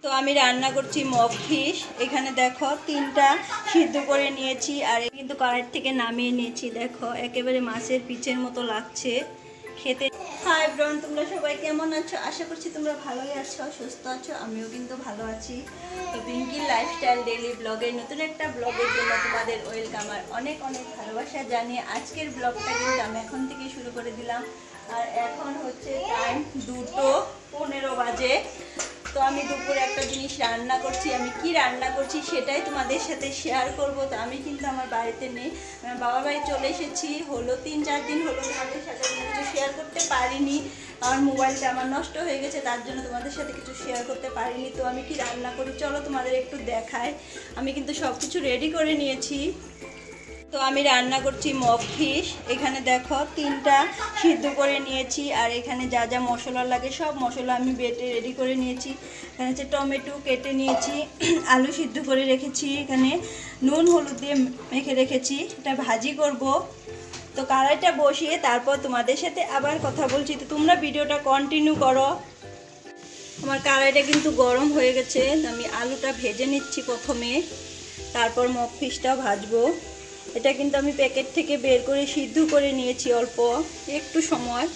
তো আমি রান্না করছি মগ ফিশ। এখানে দেখো 3টা সিদ্ধ করে নিয়েছি আর কিন্তু কড়াই থেকে নামিয়ে নিয়েছি। দেখো একেবারে মাছের পিচের মতো লাগছে খেতে। হাই ব্রন, তোমরা সবাই কেমন আছো? আশা করছি তোমরা ভালোই আছো, সুস্থ আছো। আমিও কিন্তু ভালো আছি। তো পিঙ্কির লাইফস্টাইল ডেইলি ব্লগের নতুন একটা ব্লগের জন্য তোমাদের ওয়েলকাম আর অনেক অনেক ভালোবাসা জানিয়ে আজকের ব্লগটা কিন্তু আমি এখন থেকে শুরু করে দিলাম। আর এখন হচ্ছে টাইম 2:15 বাজে। তো আমি দুপুরে একটা জিনিস রান্না করছি। আমি কি রান্না করছি সেটাই তোমাদের সাথে শেয়ার করব। তো আমি কিন্তু আমার বাড়িতে নেই, আমার বাবার বাড়ি চলে এসেছি। হলো 3-4 দিন হলো, তোমাদের সাথে কিছু শেয়ার করতে পারিনি। আমার মোবাইলটা আমার নষ্ট হয়ে গেছে, তার জন্য তোমাদের সাথে কিছু শেয়ার করতে পারিনি। তো আমি কি রান্না করি চলো তোমাদের একটু দেখাই। আমি কিন্তু সব কিছু রেডি করে নিয়েছি। তো আমি রান্না করছি মগ ফিশ। এখানে দেখো 3টা সিদ্ধ করে নিয়েছি আর এখানে যা যা মশলা লাগে সব মশলা আমি বেটে রেডি করে নিয়েছি। এখানে হচ্ছে টমেটো কেটে নিয়েছি, আলু সিদ্ধ করে রেখেছি, এখানে নুন হলুদ দিয়ে মেখে রেখেছি। এটা ভাজি করব। তো কড়াইটা বসিয়ে তারপর তোমাদের সাথে আবার কথা বলছি। তো তোমরা ভিডিওটা কন্টিনিউ করো। আমার কড়াইটা কিন্তু গরম হয়ে গেছে। আমি আলুটা ভেজে নিচ্ছি প্রথমে, তারপর মগ ফিশটা ভাজবো। এটা কিন্তু আমি প্যাকেট থেকে বের করে সিদ্ধ করে নিয়েছি অল্প একটু সময়,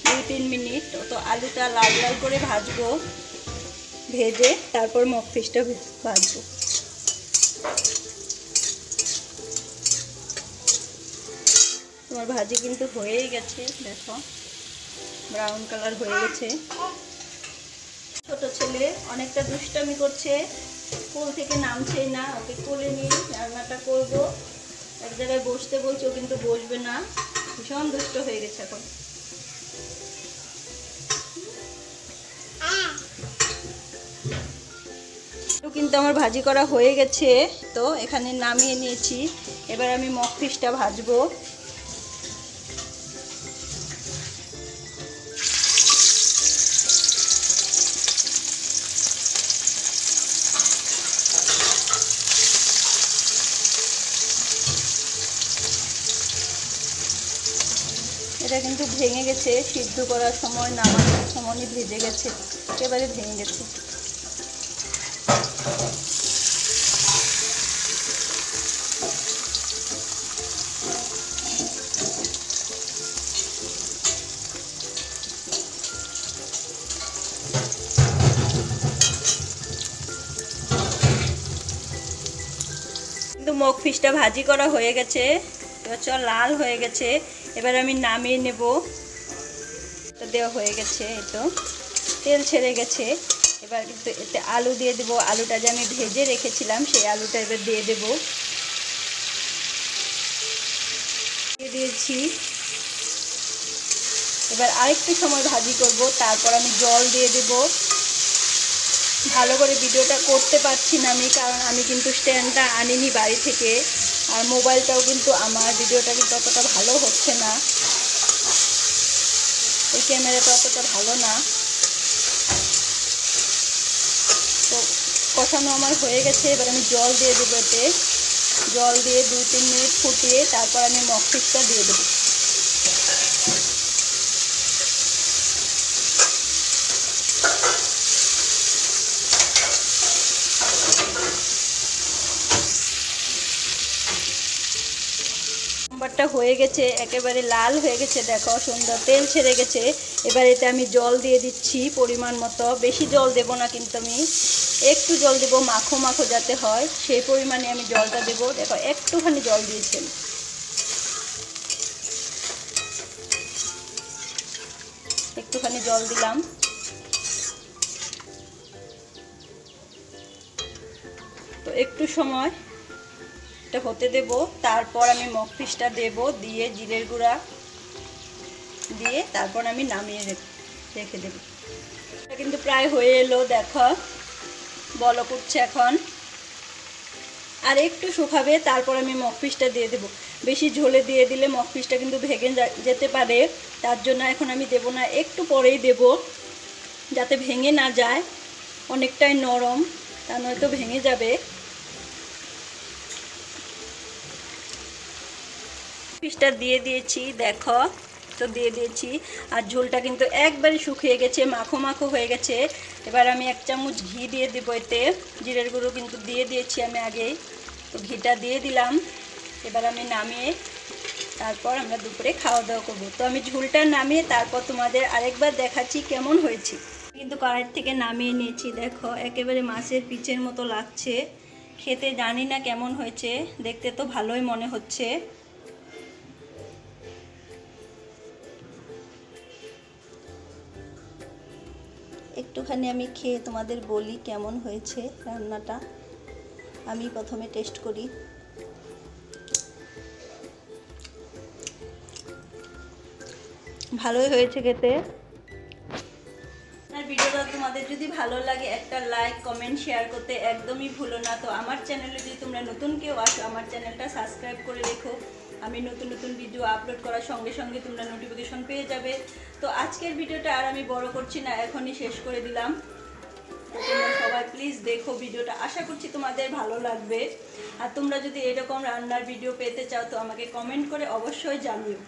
2-3 মিনিট। তো আলুটা লাল লাল করে ভাজবো, ভেজে তারপর মগ ফিশটা ভাজবো। তোমার ভাজি কিন্তু হয়েই গেছে, দেখো ব্রাউন কালার হয়ে গেছে। ছোট ছেলে অনেকটা দুষ্টামি করছে, কোল থেকে নামছেই না। ওকে কোলে নিয়ে রান্নাটা করবো। এক জায়গায় বসতে বলছে, ও কিন্তু বসবে না, ভীষণ দুষ্ট হয়ে গেছে এখন। কিন্তু আমার ভাজি করা হয়ে গেছে, তো এখানে নামিয়ে নিয়েছি। এবার আমি মগ ফিশটা ভাজবো। এটা কিন্তু ভেঙে গেছে, সিদ্ধ করার সময় নামানোর সময়ই ভেজে গেছে, একেবারে ভেঙে গেছে। কিন্তু মগ ফিশটা ভাজি করা হয়ে গেছে, তো চল লাল হয়ে গেছে। এবার আমি নামিয়ে নেব। তো দেওয়া হয়ে গেছে, এই তো তেল ছেড়ে গেছে। এবার কিন্তু এতে আলু দিয়ে দেবো। আলুটা যে আমি ভেজে রেখেছিলাম সেই আলুটা এবার দিয়ে দেব। দিয়ে দিয়েছি। এবার আরেকটু সময় ভাজি করব, তারপর আমি জল দিয়ে দেব। ভালো করে ভিডিওটা করতে পারছি না আমি, কারণ আমি কিন্তু স্ট্যান্ডটা আনিনি বাড়ি থেকে, আর মোবাইলটাও কিন্তু আমার ভিডিওটা কিন্তু অতটা ভালো হচ্ছে না, এই ক্যামেরাটা অতটা ভালো না। তো কষানো আমার হয়ে গেছে। এবার আমি জল দিয়ে দেবো। এতে জল দিয়ে 2-3 মিনিট ফুটিয়ে তারপর আমি মগ ফিশটা দিয়ে দেবো। সম্বারটা হয়ে গেছে, একেবারে লাল হয়ে গেছে, দেখো সুন্দর তেল ছেড়ে গেছে। এবার এতে আমি জল দিয়ে দিচ্ছি পরিমাণ মতো। বেশি জল দেব না কিন্তু, আমি একটু জল দেবো, মাখো মাখো যাতে হয় সেই পরিমাণে আমি জলটা দেবো। দেখো একটুখানি জল দিয়েছেন, একটুখানি জল দিলাম। তো একটু সময় এটা হতে দেব, তারপর আমি মগ ফিশটা দেব, দিয়ে জিরের গুঁড়া দিয়ে তারপর আমি নামিয়ে রেখে দেব। এটা কিন্তু প্রায় হয়ে এলো, দেখো বলক উঠছে এখন। আর একটু শুকাবে, তারপর আমি মগ ফিশটা দিয়ে দেবো। বেশি ঝোলে দিয়ে দিলে মগ ফিশটা কিন্তু ভেঙে যেতে পারে, তার জন্য এখন আমি দেব না, একটু পরেই দেব, যাতে ভেঙে না যায়। অনেকটাই নরম, তা নয়তো ভেঙে যাবে। ফিশটা দিয়ে দিয়েছি, দেখো তো দিয়ে দিয়েছি। আর ঝোলটা কিন্তু একবারে শুকিয়ে গেছে, মাখো মাখো হয়ে গেছে। এবার আমি 1 চামচ ঘি দিয়ে দেবো এতে। জিরের গুঁড়ো কিন্তু দিয়ে দিয়েছি আমি আগেই, তো ঘিটা দিয়ে দিলাম। এবার আমি নামিয়ে তারপর আমরা দুপুরে খাওয়া দাওয়া করবো। তো আমি ঝোলটা নামিয়ে তারপর তোমাদের আরেকবার দেখাচ্ছি কেমন হয়েছে। কিন্তু কড়াই থেকে নামিয়ে নিয়েছি, দেখো একেবারে মাছের পিচের মতো লাগছে খেতে। জানি না কেমন হয়েছে, দেখতে তো ভালোই মনে হচ্ছে। একটুখানি আমি খেয়ে তোমাদের বলি কেমন হয়েছে রান্নাটা। আমি প্রথমে টেস্ট করি। ভালোই হয়েছে খেতে। আর ভিডিওটা তোমাদের যদি ভালো লাগে একটা লাইক কমেন্ট শেয়ার করতে একদমই ভুলো না। তো আমার চ্যানেলে যদি তোমরা নতুন কেউ আসো, আমার চ্যানেলটা সাবস্ক্রাইব করে রেখো। আমি নতুন নতুন ভিডিও আপলোড করার সঙ্গে সঙ্গে তোমরা নোটিফিকেশন পেয়ে যাবে। তো আজকের ভিডিওটা আর আমি বড় করছি না, এখনই শেষ করে দিলাম। তো তোমরা সবাই প্লিজ দেখো ভিডিওটা, আশা করছি তোমাদের ভালো লাগবে। আর তোমরা যদি এরকম রান্নার ভিডিও পেতে চাও তো আমাকে কমেন্ট করে অবশ্যই জানিও।